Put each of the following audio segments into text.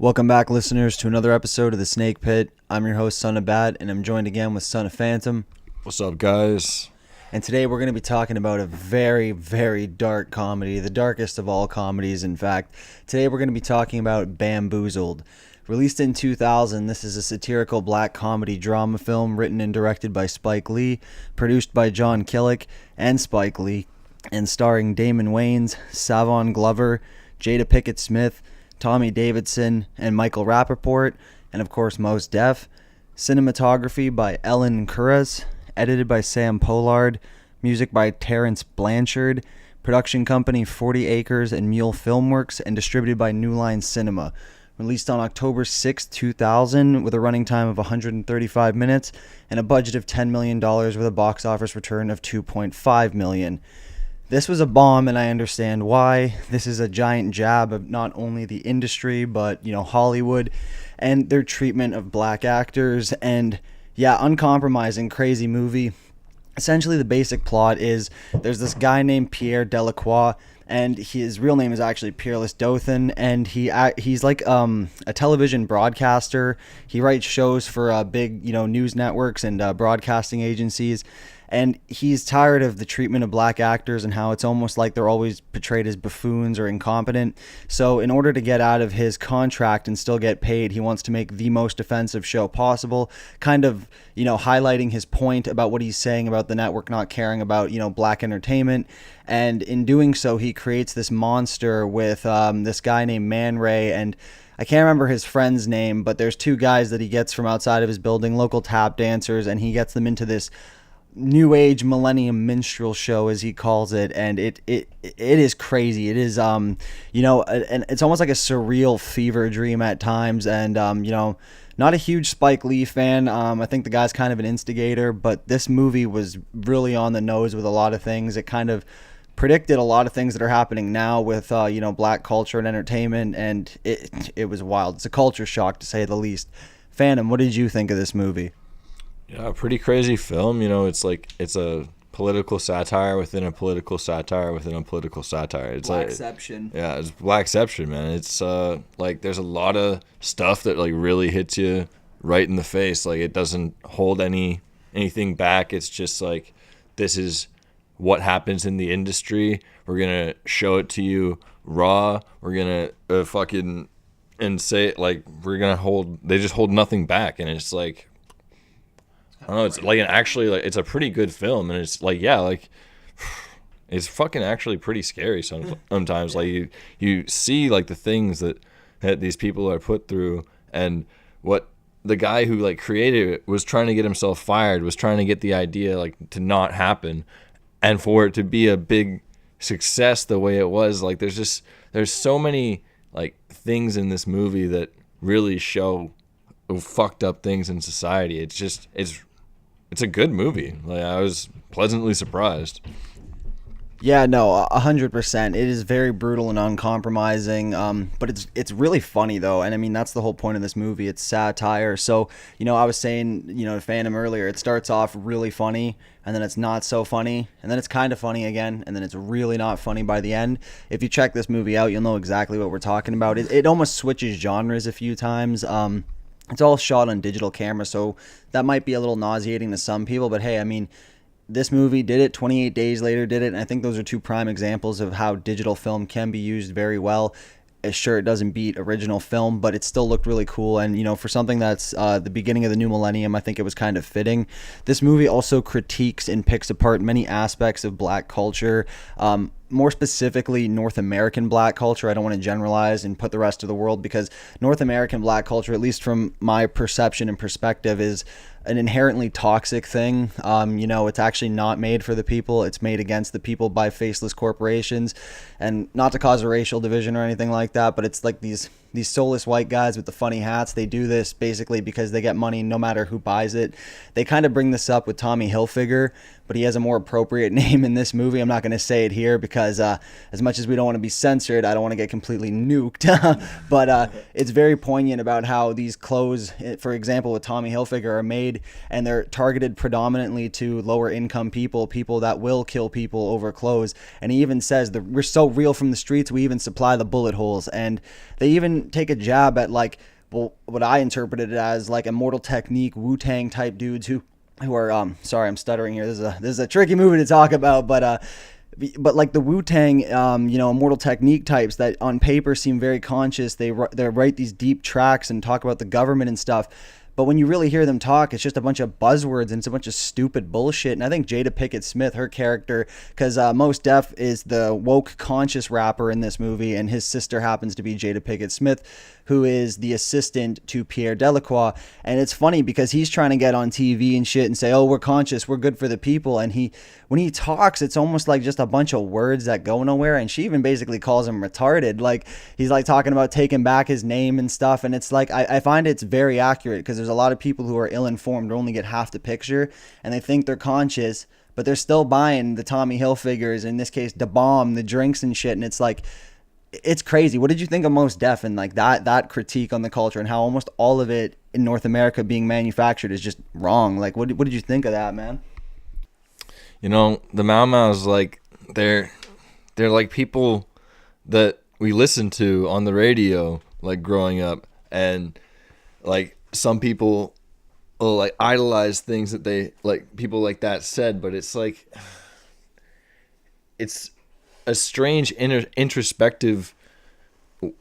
Welcome back, listeners, to another episode of The Snake Pit. I'm your host, Son of Bat, and I'm joined again with Son of Phantom. What's up, guys? And today we're going to be talking about a very, very dark comedy, the darkest of all comedies, in fact. Today we're going to be talking about Bamboozled. Released in 2000, this is a satirical black comedy drama film written and directed by Spike Lee, produced by John Killick and Spike Lee, and starring Damon Wayans, Savon Glover, Jada Pinkett Smith, Tommy Davidson, and Michael Rappaport, and of course Mos Def. Cinematography by Ellen Kuras, edited by Sam Pollard, music by Terrence Blanchard, production company 40 Acres and Mule Filmworks, and distributed by New Line Cinema. Released on October 6, 2000, with a running time of 135 minutes and a budget of $10 million with a box office return of $2.5 million. This was a bomb, and I understand why. This is a giant jab of not only the industry, but, Hollywood and their treatment of black actors. And, yeah, uncompromising, crazy movie. Essentially, the basic plot is there's this guy named Pierre Delacroix, and his real name is actually Peerless Dothan, and he's like a television broadcaster. He writes shows for big, news networks and broadcasting agencies. And he's tired of the treatment of black actors and how it's almost like they're always portrayed as buffoons or incompetent. So in order to get out of his contract and still get paid, he wants to make the most offensive show possible, kind of, highlighting his point about what he's saying about the network not caring about, black entertainment. And in doing so, he creates this monster with this guy named Man Ray, and I can't remember his friend's name, but there's two guys that he gets from outside of his building, local tap dancers, and he gets them into this new age Millennium Minstrel Show, as he calls it, and it is crazy. It is and it's almost like a surreal fever dream at times. And not a huge Spike Lee fan. I think the guy's kind of an instigator, but this movie was really on the nose with a lot of things. It kind of predicted a lot of things that are happening now with black culture and entertainment, and it was wild. It's a culture shock, to say the least. Phantom, what did you think of this movie? Yeah, pretty crazy film. It's a political satire within a political satire within a political satire. It's Blackception. Yeah, it's Blackception, man. It's there's a lot of stuff that really hits you right in the face. It doesn't hold anything back. It's just this is what happens in the industry. We're gonna show it to you raw. We're gonna fucking and say it they just hold nothing back, and it's I don't know, it's a pretty good film, and it's it's fucking actually pretty scary sometimes. You see the things that these people are put through, and what the guy who created it was trying to get himself fired, was trying to get the idea to not happen, and for it to be a big success the way it was. There's so many things in this movie that really show fucked up things in society. It's a good movie. I was pleasantly surprised. Yeah, no, 100%. It is very brutal and uncompromising, but it's really funny, though. And I mean, that's the whole point of this movie. It's satire. So, I was saying, to Phantom earlier, it starts off really funny, and then it's not so funny, and then it's kind of funny again, and then it's really not funny by the end. If you check this movie out, you'll know exactly what we're talking about. It almost switches genres a few times. It's all shot on digital camera, so that might be a little nauseating to some people. But hey, I mean, this movie did it. 28 Days Later did it. And I think those are two prime examples of how digital film can be used very well. Sure, it doesn't beat original film, but it still looked really cool. And, for something that's the beginning of the new millennium, I think it was kind of fitting. This movie also critiques and picks apart many aspects of black culture, more specifically North American black culture. I don't want to generalize and put the rest of the world, because North American black culture, at least from my perception and perspective, is an inherently toxic thing. It's actually not made for the people. It's made against the people by faceless corporations, and not to cause a racial division or anything like that, but it's these soulless white guys with the funny hats. They do this basically because they get money no matter who buys it. They kind of bring this up with Tommy Hilfiger, but he has a more appropriate name in this movie. I'm not going to say it here because as much as we don't want to be censored, I don't want to get completely nuked. But it's very poignant about how these clothes, for example, with Tommy Hilfiger, are made made, and they're targeted predominantly to lower income people that will kill people over clothes. And he even says that we're so real from the streets, we even supply the bullet holes. And they even take a jab at like, well, what I interpreted it as like Immortal Technique, Wu-Tang type dudes who are sorry, I'm stuttering here. This is a tricky movie to talk about, but like the Wu-Tang, Immortal Technique types that on paper seem very conscious. They write these deep tracks and talk about the government and stuff. But when you really hear them talk, it's just a bunch of buzzwords and it's a bunch of stupid bullshit. And I think Jada Pinkett Smith, her character, because Mos Def is the woke conscious rapper in this movie, and his sister happens to be Jada Pinkett Smith, who is the assistant to Pierre Delacroix. And it's funny because he's trying to get on TV and shit and say, oh, we're conscious, we're good for the people. And when he talks, it's almost like just a bunch of words that go nowhere. And she even basically calls him retarded. Like, he's like talking about taking back his name and stuff. And it's like, I find it's very accurate because there's a lot of people who are ill-informed or only get half the picture, and they think they're conscious, but they're still buying the Tommy Hilfigers, in this case, the bomb, the drinks and shit. And it's like, it's crazy. What did you think of Mos Def and like that critique on the culture and how almost all of it in North America being manufactured is just wrong? Like, what did you think of that, man? You know, the Mau Mau's like they're like people that we listened to on the radio like growing up, and like some people will like idolize things that they like people like that said, but it's like it's a strange introspective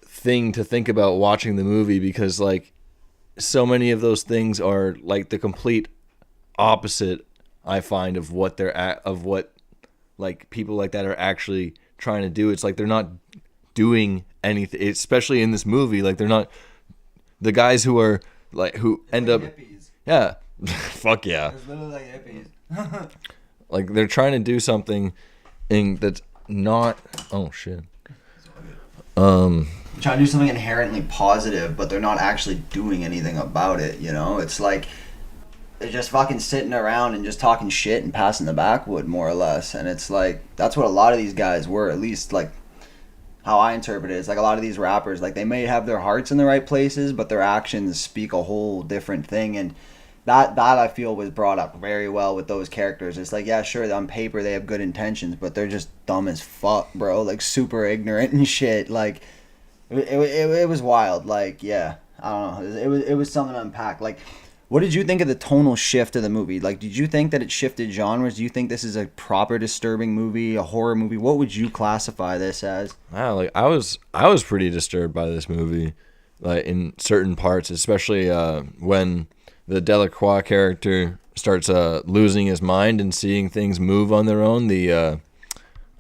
thing to think about watching the movie, because like so many of those things are like the complete opposite, I find, of what like people like that are actually trying to do. It's like they're not doing anything, especially in this movie. Like they're not the guys who are like who it's end like up hippies. Yeah. Fuck yeah. It's literally like hippies. Like they're trying to do something that's not trying to do something inherently positive, but they're not actually doing anything about it, you know? It's like they're just fucking sitting around and just talking shit and passing the backwood, more or less. And it's like that's what a lot of these guys were, at least like how I interpret it. It's like a lot of these rappers, like they may have their hearts in the right places, but their actions speak a whole different thing. And that I feel was brought up very well with those characters. It's like, yeah, sure, on paper they have good intentions, but they're just dumb as fuck, bro. Like super ignorant and shit. Like it was wild. Like, yeah, I don't know. It was something to unpack. Like, what did you think of the tonal shift of the movie? Like, did you think that it shifted genres? Do you think this is a proper disturbing movie, a horror movie? What would you classify this as? Wow, like I was pretty disturbed by this movie, like in certain parts, especially when the Delacroix character starts losing his mind and seeing things move on their own.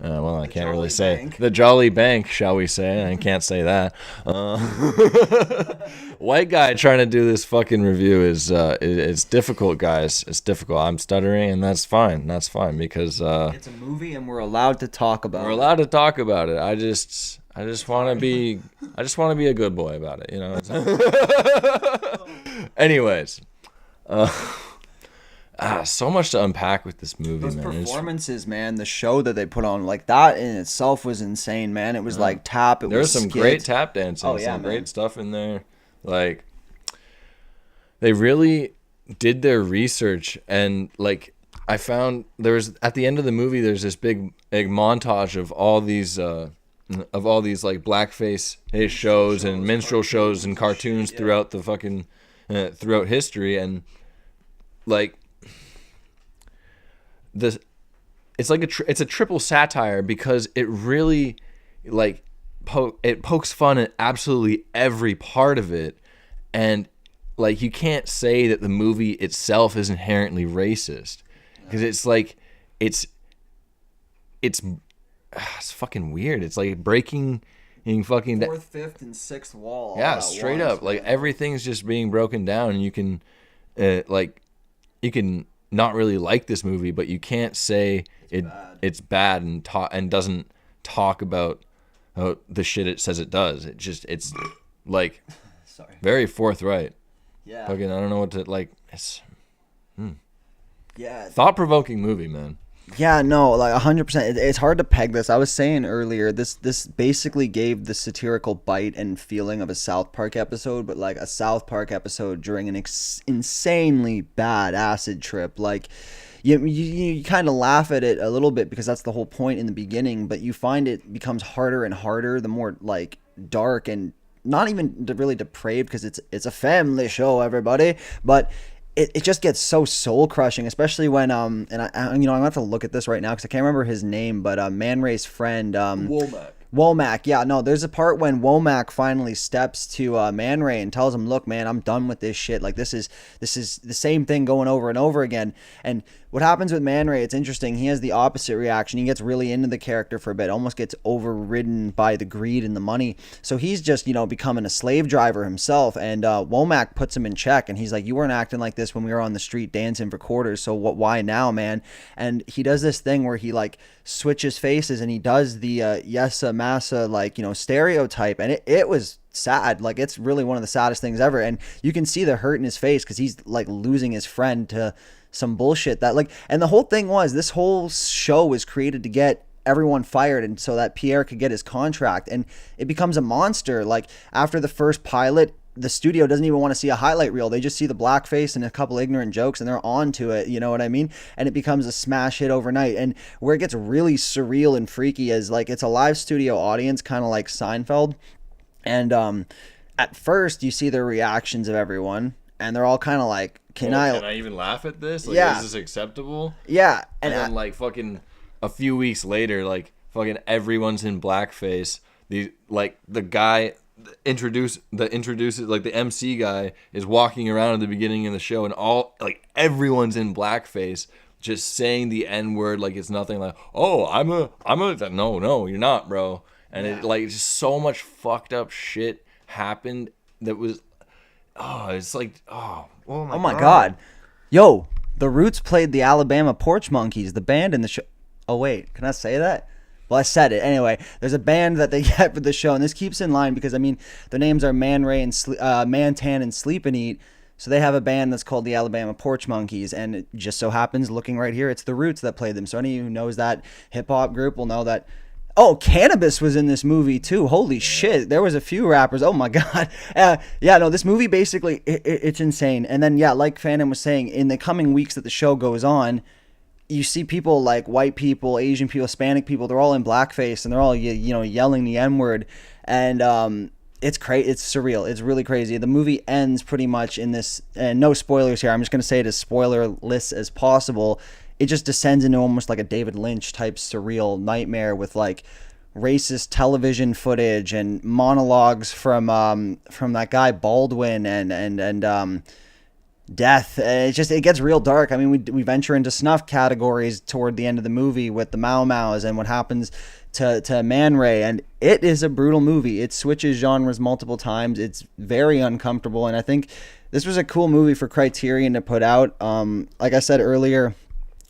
I can't really say the Jolly Bank, shall we say? I can't say that. White guy trying to do this fucking review is it's difficult, guys. It's difficult. I'm stuttering, and that's fine. That's fine because it's a movie, and we're allowed to talk about. We're allowed to talk about it. I just want to be a good boy about it, you know. Anyways. So much to unpack with this movie, those man. Performances, man, the show that they put on, like that in itself was insane, man. It was like tap. There's some great tap dancing, some great stuff in there. Like they really did their research, and like I found at the end of the movie, there's this big montage of all these like blackface shows and minstrel shows and cartoons throughout the fucking throughout history, and like it's like it's a triple satire because it really like it pokes fun at absolutely every part of it, and like you can't say that the movie itself is inherently racist because it's like it's fucking weird. It's like breaking in fucking fourth, fifth, and sixth wall. Yeah, straight up. Like everything's just being broken down, and you can not really like this movie, but you can't say it's bad and doesn't talk about the shit it says it does. It's like very forthright. Yeah. Fucking I don't know what to like. It's yeah. Thought-provoking movie, man. Yeah, no, like 100%. It's hard to peg this. I was saying earlier, this basically gave the satirical bite and feeling of a South Park episode, but like a South Park episode during an insanely bad acid trip. Like, you kind of laugh at it a little bit because that's the whole point in the beginning, but you find it becomes harder and harder the more like dark and not even really depraved, because it's a family show, everybody, but it just gets so soul crushing, especially when and I'm gonna have to look at this right now because I can't remember his name, but Man Ray's friend Womack. Womack, yeah, no, there's a part when Womack finally steps to Man Ray and tells him, "Look, man, I'm done with this shit. Like this is the same thing going over and over again." And what happens with Man Ray, it's interesting. He has the opposite reaction. He gets really into the character for a bit, almost gets overridden by the greed and the money. So he's just, becoming a slave driver himself. And Womack puts him in check, and he's like, "You weren't acting like this when we were on the street dancing for quarters. So why now, man?" And he does this thing where he like switches faces, and he does the yes massa stereotype, and it was sad. Like, it's really one of the saddest things ever, and you can see the hurt in his face because he's like losing his friend to some bullshit that and the whole thing was, this whole show was created to get everyone fired and so that Pierre could get his contract, and it becomes a monster. Like, after the first pilot, the studio doesn't even want to see a highlight reel. They just see the blackface and a couple ignorant jokes, and they're on to it. You know what I mean? And it becomes a smash hit overnight. And where it gets really surreal and freaky is like, it's a live studio audience, kind of like Seinfeld. And at first you see the reactions of everyone, and they're all kind of like, can I even laugh at this? Like, yeah. Is this acceptable? Yeah. And then like fucking a few weeks later, like fucking everyone's in blackface. The guy introduces like the MC guy is walking around at the beginning of the show, and all like everyone's in blackface, just saying the N-word like it's nothing. Like, oh, I'm a no, you're not, bro. And it like just so much fucked up shit happened that was it's like oh my God. Yo, the Roots played the Alabama Porch Monkeys, the band in the show. Oh wait, can I say that? Well, I said it. Anyway, there's a band that they get for the show, and this keeps in line because, I mean, their names are Man Ray and Mantan and Sleep and Eat. So they have a band that's called the Alabama Porch Monkeys, and it just so happens, looking right here, it's the Roots that played them. So any who knows that hip-hop group will know that. Oh, Cannabis was in this movie, too. Holy shit. There was a few rappers. Oh, my God. This movie basically, it's insane. And then, like Phantom was saying, in the coming weeks that the show goes on, you see people like white people, Asian people, Hispanic people, they're all in blackface, and they're all, yelling the N-word. And it's crazy. It's surreal. It's really crazy. The movie ends pretty much in this, and no spoilers here, I'm just going to say it as spoilerless as possible. It just descends into almost like a David Lynch type surreal nightmare with like racist television footage and monologues from that guy Baldwin and death. It gets real dark. I mean, we venture into snuff categories toward the end of the movie with the Mau Mau's and what happens to Man Ray, and it is a brutal movie. It switches genres multiple times. It's very uncomfortable, and I think this was a cool movie for Criterion to put out. Like I said earlier,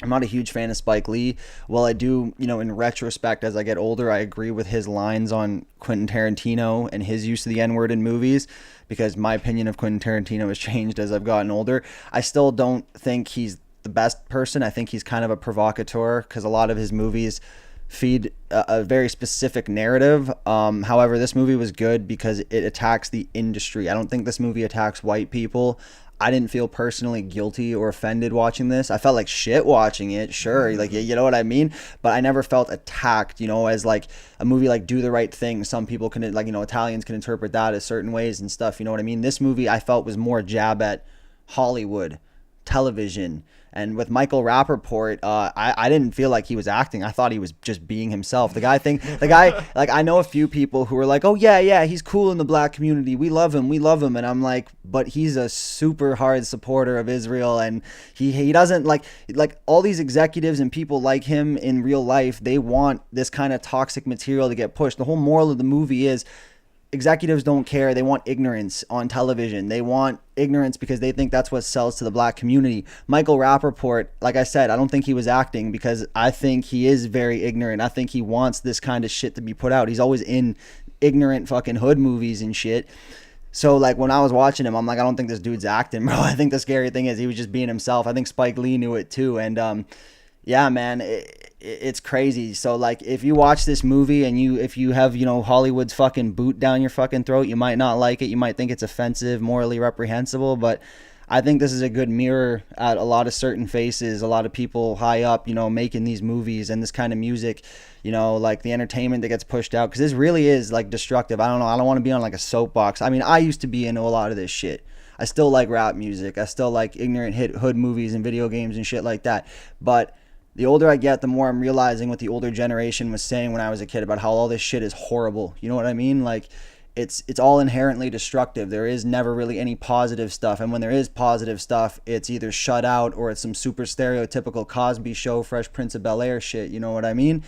I'm not a huge fan of Spike Lee. While I do, in retrospect, as I get older, I agree with his lines on Quentin Tarantino and his use of the N-word in movies, because my opinion of Quentin Tarantino has changed as I've gotten older. I still don't think he's the best person. I think he's kind of a provocateur, because a lot of his movies feed a very specific narrative. However, this movie was good because it attacks the industry. I don't think this movie attacks white people. I didn't feel personally guilty or offended watching this. I felt like shit watching it, sure, like, you know what I mean? But I never felt attacked, as like a movie like Do the Right Thing. Some people can, like, Italians can interpret that as certain ways and stuff, you know what I mean? This movie I felt was more a jab at Hollywood, television. And with Michael Rappaport, I didn't feel like he was acting. I thought he was just being himself. The guy, like, I know a few people who are like, oh, yeah, he's cool in the black community. We love him. And I'm like, but he's a super hard supporter of Israel. And he doesn't, like all these executives and people like him in real life, they want this kind of toxic material to get pushed. The whole moral of the movie is, executives don't care. They want ignorance on television. They want ignorance because they think that's what sells to the black community. Michael Rappaport, like I said, I don't think he was acting, because I think he is very ignorant. I think he wants this kind of shit to be put out. He's always in ignorant fucking hood movies and shit. So, like, when I was watching him, I'm like, I don't think this dude's acting, bro. I think the scary thing is he was just being himself. I think Spike Lee knew it too. And Yeah, man, it's crazy. So like, if you watch this movie and if you have Hollywood's fucking boot down your fucking throat, you might not like it. You might think it's offensive, morally reprehensible, but I think this is a good mirror at a lot of certain faces, a lot of people high up, making these movies and this kind of music, like the entertainment that gets pushed out, because this really is like destructive. I don't know. I don't want to be on like a soapbox. I mean, I used to be into a lot of this shit. I still like rap music. I still like ignorant hood movies and video games and shit like that. But the older I get, the more I'm realizing what the older generation was saying when I was a kid about how all this shit is horrible. You know what I mean? Like, it's all inherently destructive. There is never really any positive stuff. And when there is positive stuff, it's either shut out or it's some super stereotypical Cosby Show, Fresh Prince of Bel-Air shit. You know what I mean?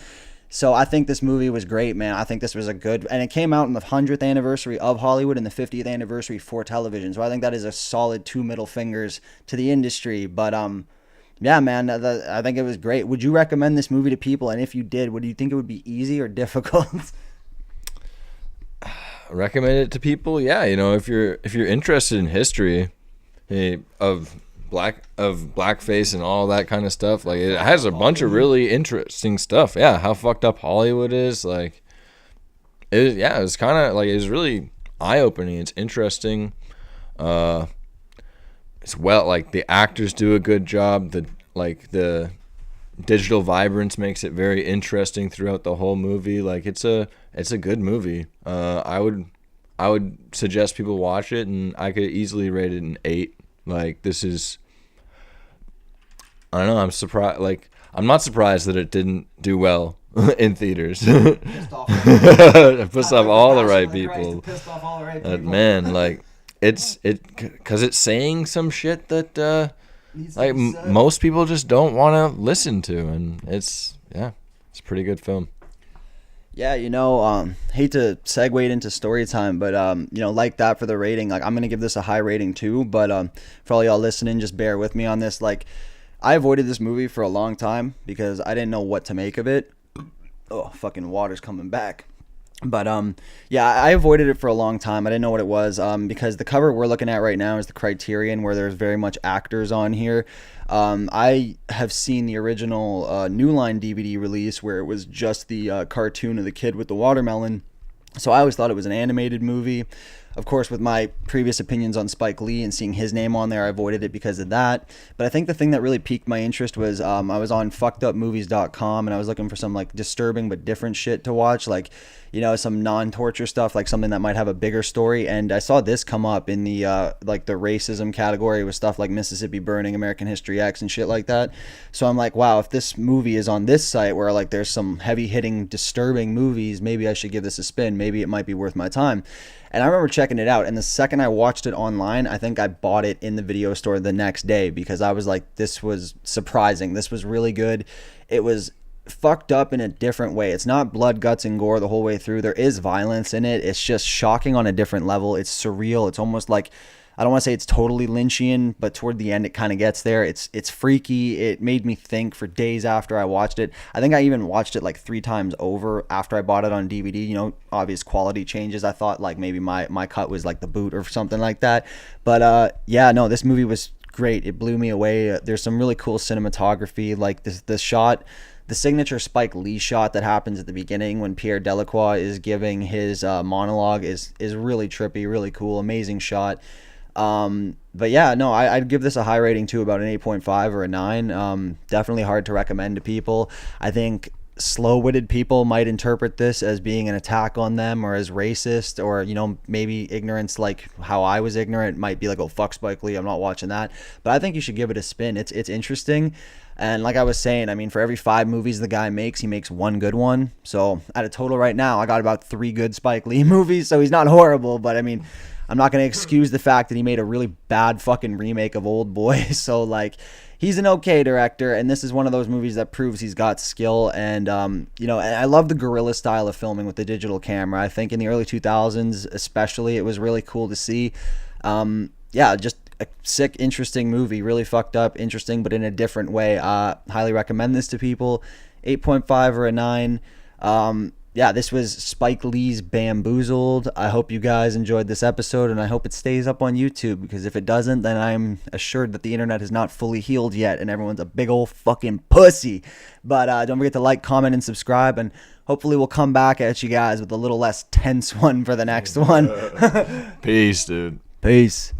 So I think this movie was great, man. I think this was and it came out on the 100th anniversary of Hollywood and the 50th anniversary for television. So I think that is a solid 2 middle fingers to the industry. But, yeah, man, I think it was great. Would you recommend this movie to people? And if you did, would you think it would be easy or difficult? Recommend it to people? Yeah, if you're interested in history of blackface and all that kind of stuff, like it has a bunch of really interesting stuff. Yeah, how fucked up Hollywood is. Like, it's kind of like, it's really eye-opening. It's interesting. It's like the actors do a good job. The digital vibrance makes it very interesting throughout the whole movie. Like, it's a good movie. I would suggest people watch it, and I could easily rate it an 8. Like, this is, I don't know, I'm surprised. Like, I'm not surprised that it didn't do well in theaters. Pissed off all the right people. Man, like, because it's saying some shit that like most people just don't want to listen to, and it's a pretty good film. Yeah, hate to segue it into story time, but like that for the rating, like I'm gonna give this a high rating too. But for all y'all listening, just bear with me on this. Like, I avoided this movie for a long time because I didn't know what to make of it. Oh, fucking water's coming back. But I avoided it for a long time. I didn't know what it was because the cover we're looking at right now is the Criterion, where there's very much actors on here. I have seen the original New Line DVD release where it was just the cartoon of the kid with the watermelon. So I always thought it was an animated movie. Of course, with my previous opinions on Spike Lee and seeing his name on there, I avoided it because of that. But I think the thing that really piqued my interest was I was on fuckedupmovies.com and I was looking for some like disturbing but different shit to watch, like some non-torture stuff, like something that might have a bigger story. And I saw this come up in the like the racism category with stuff like Mississippi Burning, American History X, and shit like that. So I'm like, wow, if this movie is on this site where like there's some heavy-hitting, disturbing movies, maybe I should give this a spin. Maybe it might be worth my time. And I remember checking it out, and the second I watched it online, I think I bought it in the video store the next day because I was like, this was surprising. This was really good. It was fucked up in a different way. It's not blood, guts, and gore the whole way through. There is violence in it. It's just shocking on a different level. It's surreal. It's almost like, I don't want to say it's totally Lynchian, but toward the end it kind of gets there. It's freaky. It made me think for days after I watched it. I think I even watched it like 3 times over after I bought it on DVD. Obvious quality changes. I thought like maybe my cut was like the boot or something like that. But this movie was great. It blew me away. There's some really cool cinematography, like the shot, the signature Spike Lee shot that happens at the beginning when Pierre Delacroix is giving his monologue is really trippy, really cool, amazing shot. But yeah, no, I'd give this a high rating too, about an 8.5 or a 9. Definitely hard to recommend to people. I think slow-witted people might interpret this as being an attack on them or as racist, or maybe ignorance like how I was ignorant might be like, oh, fuck Spike Lee, I'm not watching that. But I think you should give it a spin. It's interesting. And like I was saying, I mean, for every 5 movies the guy makes, he makes 1 good one. So at a total right now, I got about 3 good Spike Lee movies. So he's not horrible, but I mean, I'm not going to excuse the fact that he made a really bad fucking remake of Old Boy. So like, he's an okay director, and this is one of those movies that proves he's got skill. And and I love the guerrilla style of filming with the digital camera. I think in the early 2000s especially, it was really cool to see. Just a sick, interesting movie, really fucked up, interesting, but in a different way. Highly recommend this to people. 8.5 or a 9. yeah, this was Spike Lee's Bamboozled. I hope you guys enjoyed this episode, and I hope it stays up on YouTube, because if it doesn't, then I'm assured that the internet is not fully healed yet, and everyone's a big old fucking pussy. But don't forget to like, comment, and subscribe, and hopefully we'll come back at you guys with a little less tense one for the next one. Peace, dude. Peace.